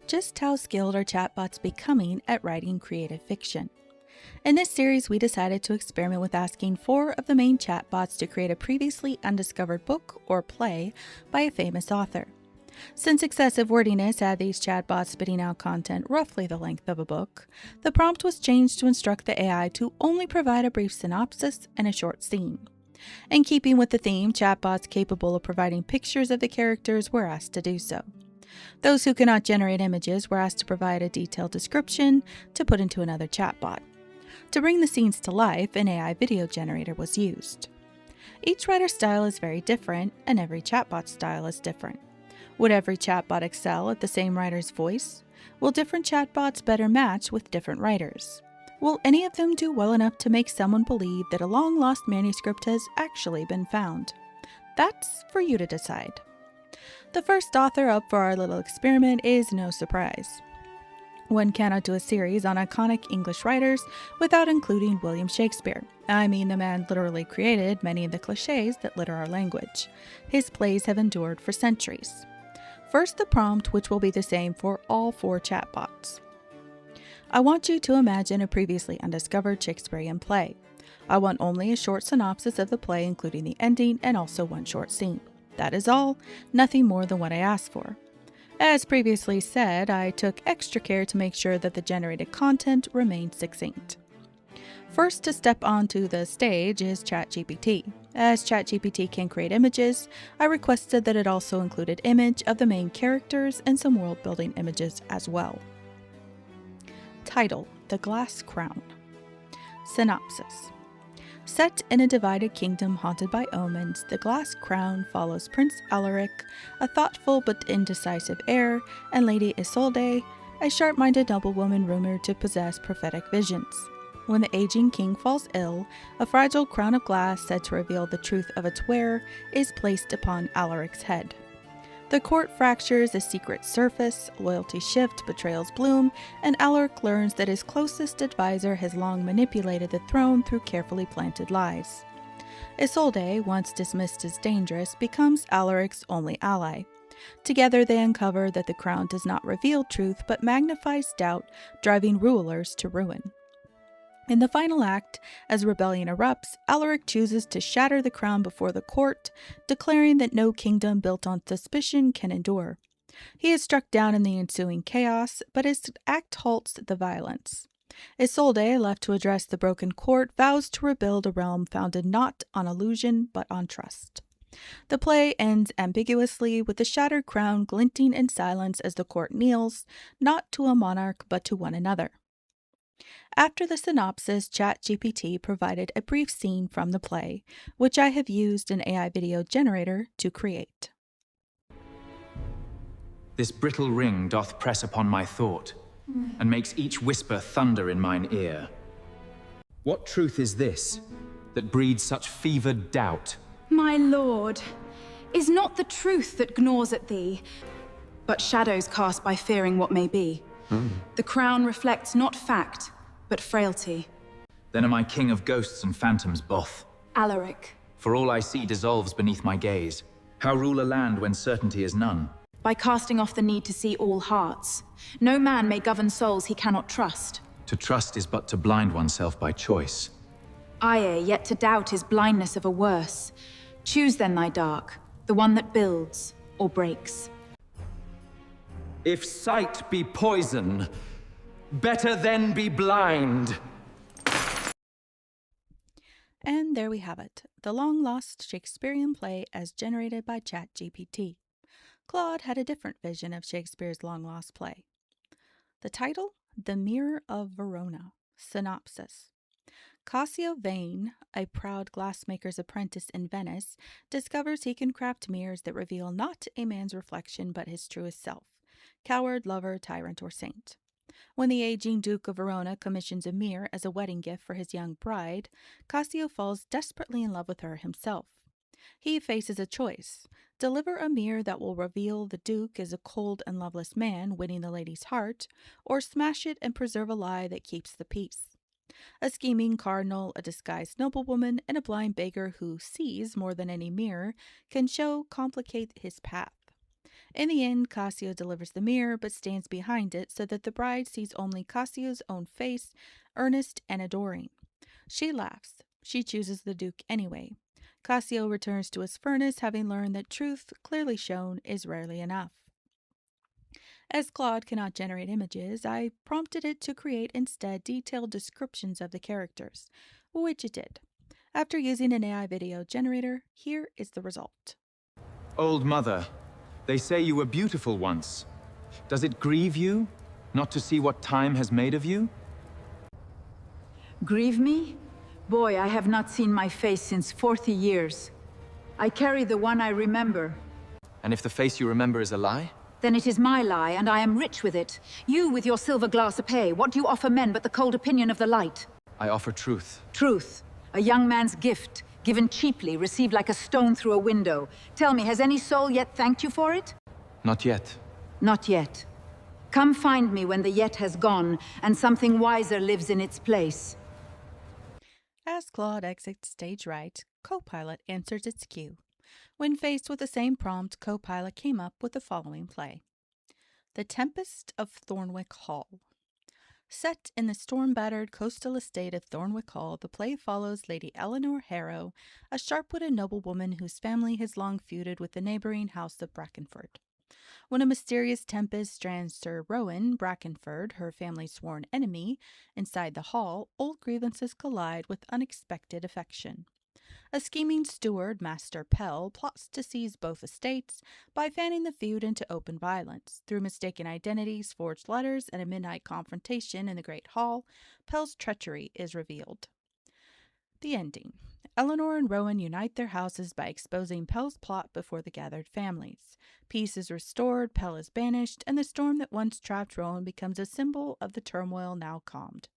Just how skilled are chatbots becoming at writing creative fiction? In this series, we decided to experiment with asking 4 of the main chatbots to create a previously undiscovered book or play by a famous author. Since excessive wordiness had these chatbots spitting out content roughly the length of a book, the prompt was changed to instruct the AI to only provide a brief synopsis and a short scene. In keeping with the theme, chatbots capable of providing pictures of the characters were asked to do so. Those who cannot generate images were asked to provide a detailed description to put into another chatbot. To bring the scenes to life, an AI video generator was used. Each writer's style is very different, and every chatbot style is different. Would every chatbot excel at the same writer's voice? Will different chatbots better match with different writers? Will any of them do well enough to make someone believe that a long-lost manuscript has actually been found? That's for you to decide. The first author up for our little experiment is no surprise. One cannot do a series on iconic English writers without including William Shakespeare. I mean, the man literally created many of the cliches that litter our language. His plays have endured for centuries. First, the prompt, which will be the same for all 4 chatbots. I want you to imagine a previously undiscovered Shakespearean play. I want only a short synopsis of the play, including the ending, and also one short scene. That is all, nothing more than what I asked for. As previously said, I took extra care to make sure that the generated content remained succinct. First to step onto the stage is ChatGPT. As ChatGPT can create images, I requested that it also include an image of the main characters and some world-building images as well. Title: The Glass Crown. Synopsis: Set in a divided kingdom haunted by omens, The Glass Crown follows Prince Alaric, a thoughtful but indecisive heir, and Lady Isolde, a sharp-minded noblewoman rumored to possess prophetic visions. When the aging king falls ill, a fragile crown of glass said to reveal the truth of its wearer is placed upon Alaric's head. The court fractures, a secret surface, loyalty shift, betrayals bloom, and Alaric learns that his closest advisor has long manipulated the throne through carefully planted lies. Isolde, once dismissed as dangerous, becomes Alaric's only ally. Together they uncover that the crown does not reveal truth but magnifies doubt, driving rulers to ruin. In the final act, as rebellion erupts, Alaric chooses to shatter the crown before the court, declaring that no kingdom built on suspicion can endure. He is struck down in the ensuing chaos, but his act halts the violence. Isolde, left to address the broken court, vows to rebuild a realm founded not on illusion but on trust. The play ends ambiguously, with the shattered crown glinting in silence as the court kneels, not to a monarch but to one another. After the synopsis, ChatGPT provided a brief scene from the play, which I have used an AI video generator to create. This brittle ring doth press upon my thought, and makes each whisper thunder in mine ear. What truth is this, that breeds such fevered doubt? My lord, is not the truth that gnaws at thee, but shadows cast by fearing what may be. The crown reflects not fact, but frailty. Then am I king of ghosts and phantoms both. Alaric, For all I see dissolves beneath my gaze. How rule a land when certainty is none? by casting off the need to see all hearts. No man may govern souls he cannot trust. To trust is but to blind oneself by choice. Aye, yet to doubt is blindness of a worse. Choose then thy dark, the one that builds or breaks. If sight be poison, better then be blind. And there we have it, the long-lost Shakespearean play as generated by ChatGPT. Claude had a different vision of Shakespeare's long-lost play. The title? The Mirror of Verona. Synopsis. Cassio Vane, a proud glassmaker's apprentice in Venice, discovers he can craft mirrors that reveal not a man's reflection but his truest self, coward, lover, tyrant, or saint. When the aging Duke of Verona commissions a mirror as a wedding gift for his young bride, Cassio falls desperately in love with her himself. He faces a choice: deliver a mirror that will reveal the Duke as a cold and loveless man winning the lady's heart, or smash it and preserve a lie that keeps the peace. A scheming cardinal, a disguised noblewoman, and a blind beggar who sees more than any mirror can complicate his path. In the end, Cassio delivers the mirror but stands behind it so that the bride sees only Cassio's own face, earnest and adoring. She laughs. She chooses the Duke anyway. Cassio returns to his furnace, having learned that truth, clearly shown, is rarely enough. As Claude cannot generate images, I prompted it to create instead detailed descriptions of the characters, which it did. After using an AI video generator, here is the result. Old mother, they say you were beautiful once. Does it grieve you not to see what time has made of you? Grieve me? Boy, I have not seen my face since 40 years. I carry the one I remember. And if the face you remember is a lie? Then it is my lie, and I am rich with it. You with your silver glass of pay, what do you offer men but the cold opinion of the light? I offer truth. Truth. A young man's gift, given cheaply, received like a stone through a window. Tell me, has any soul yet thanked you for it? Not yet. Not yet. Come find me when the yet has gone, and something wiser lives in its place. As Claude exits stage right, Copilot answers its cue. When faced with the same prompt, Copilot came up with the following play. The Tempest of Thornwick Hall. Set in the storm-battered coastal estate of Thornwick Hall, the play follows Lady Eleanor Harrow, a sharp-witted noblewoman whose family has long feuded with the neighboring house of Brackenford. When a mysterious tempest strands Sir Rowan Brackenford, her family's sworn enemy, inside the hall, old grievances collide with unexpected affection. A scheming steward, Master Pell, plots to seize both estates by fanning the feud into open violence. Through mistaken identities, forged letters, and a midnight confrontation in the Great Hall, Pell's treachery is revealed. The ending. Eleanor and Rowan unite their houses by exposing Pell's plot before the gathered families. Peace is restored, Pell is banished, and the storm that once trapped Rowan becomes a symbol of the turmoil now calmed.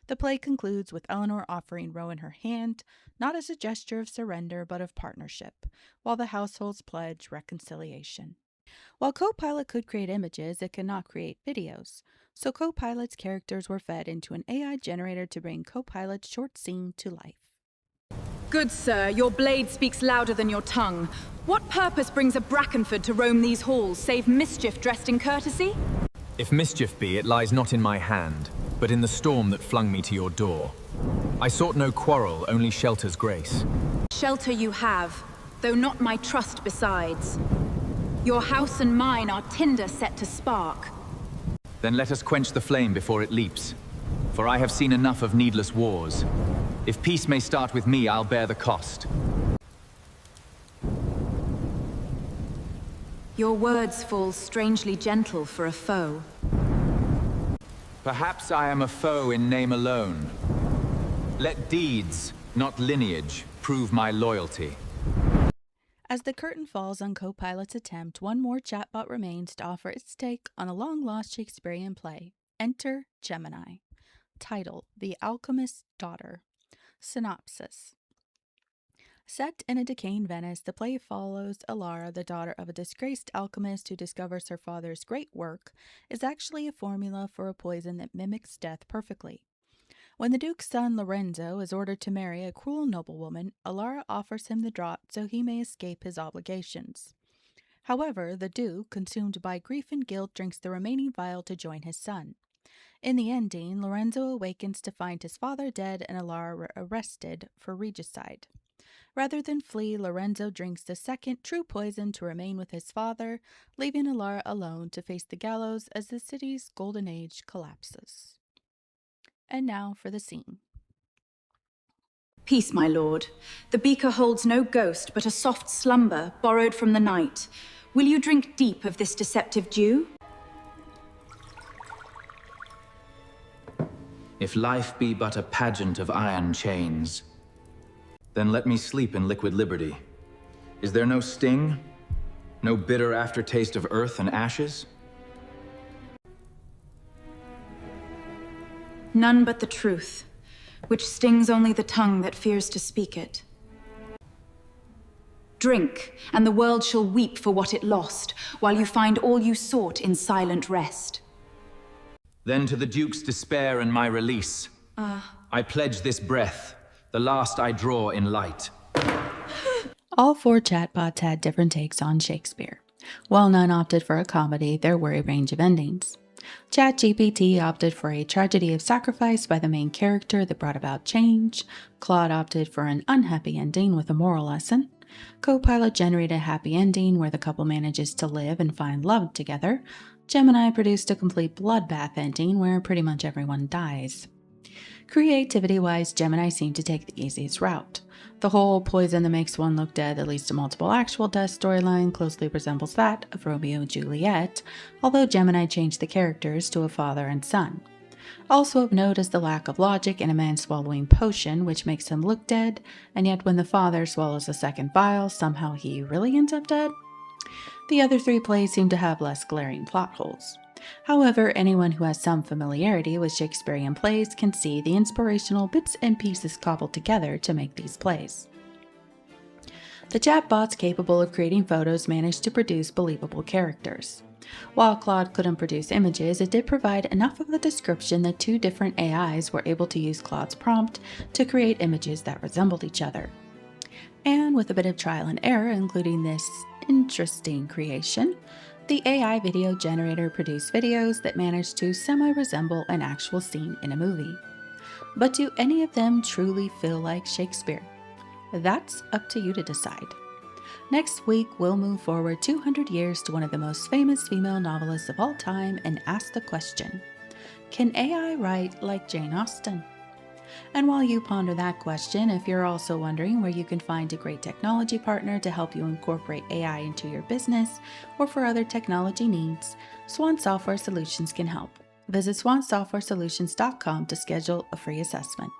The play concludes with Eleanor offering Rowan her hand, not as a gesture of surrender but of partnership, while the households pledge reconciliation. While Copilot could create images, it could not create videos, so Copilot's characters were fed into an AI generator to bring Copilot's short scene to life. Good sir, your blade speaks louder than your tongue. What purpose brings a Brackenford to roam these halls, save mischief dressed in courtesy? If mischief be, it lies not in my hand, but in the storm that flung me to your door. I sought no quarrel, only shelter's grace. Shelter you have, though not my trust besides. Your house and mine are tinder set to spark. Then let us quench the flame before it leaps, for I have seen enough of needless wars. If peace may start with me, I'll bear the cost. Your words fall strangely gentle for a foe. Perhaps I am a foe in name alone. Let deeds, not lineage, prove my loyalty. As the curtain falls on Copilot's attempt, one more chatbot remains to offer its take on a long-lost Shakespearean play. Enter Gemini. Title: The Alchemist's Daughter. Synopsis. Set in a decaying Venice, the play follows Alara, the daughter of a disgraced alchemist who discovers her father's great work is actually a formula for a poison that mimics death perfectly. When the Duke's son Lorenzo is ordered to marry a cruel noblewoman, Alara offers him the draught so he may escape his obligations. However, the Duke, consumed by grief and guilt, drinks the remaining vial to join his son. In the ending, Lorenzo awakens to find his father dead and Alara arrested for regicide. Rather than flee, Lorenzo drinks the second true poison to remain with his father, leaving Alara alone to face the gallows as the city's golden age collapses. And now for the scene. Peace, my lord. The beaker holds no ghost, but a soft slumber borrowed from the night. Will you drink deep of this deceptive dew? If life be but a pageant of iron chains, then let me sleep in liquid liberty. Is there no sting? No bitter aftertaste of earth and ashes? None but the truth, which stings only the tongue that fears to speak it. Drink, and the world shall weep for what it lost, while you find all you sought in silent rest. Then to the Duke's despair and my release, I pledge this breath, the last I draw in light. All four chatbots had different takes on Shakespeare. While none opted for a comedy, there were a range of endings. ChatGPT opted for a tragedy of sacrifice by the main character that brought about change. Claude opted for an unhappy ending with a moral lesson. Copilot generated a happy ending where the couple manages to live and find love together. Gemini produced a complete bloodbath ending where pretty much everyone dies. Creativity-wise, Gemini seemed to take the easiest route. The whole poison that makes one look dead that leads to multiple actual deaths storyline closely resembles that of Romeo and Juliet, although Gemini changed the characters to a father and son. Also of note is the lack of logic in a man swallowing potion, which makes him look dead, and yet when the father swallows a second vial, somehow he really ends up dead. The other three plays seem to have less glaring plot holes. However, anyone who has some familiarity with Shakespearean plays can see the inspirational bits and pieces cobbled together to make these plays. The chatbots capable of creating photos managed to produce believable characters. While Claude couldn't produce images, it did provide enough of a description that two different AIs were able to use Claude's prompt to create images that resembled each other. And with a bit of trial and error, including this interesting creation, the AI video generator produced videos that managed to semi-resemble an actual scene in a movie. But do any of them truly feel like Shakespeare? That's up to you to decide. Next week, we'll move forward 200 years to one of the most famous female novelists of all time and ask the question, can AI write like Jane Austen? And while you ponder that question, if you're also wondering where you can find a great technology partner to help you incorporate AI into your business or for other technology needs, Swan Software Solutions can help. Visit swansoftwaresolutions.com to schedule a free assessment.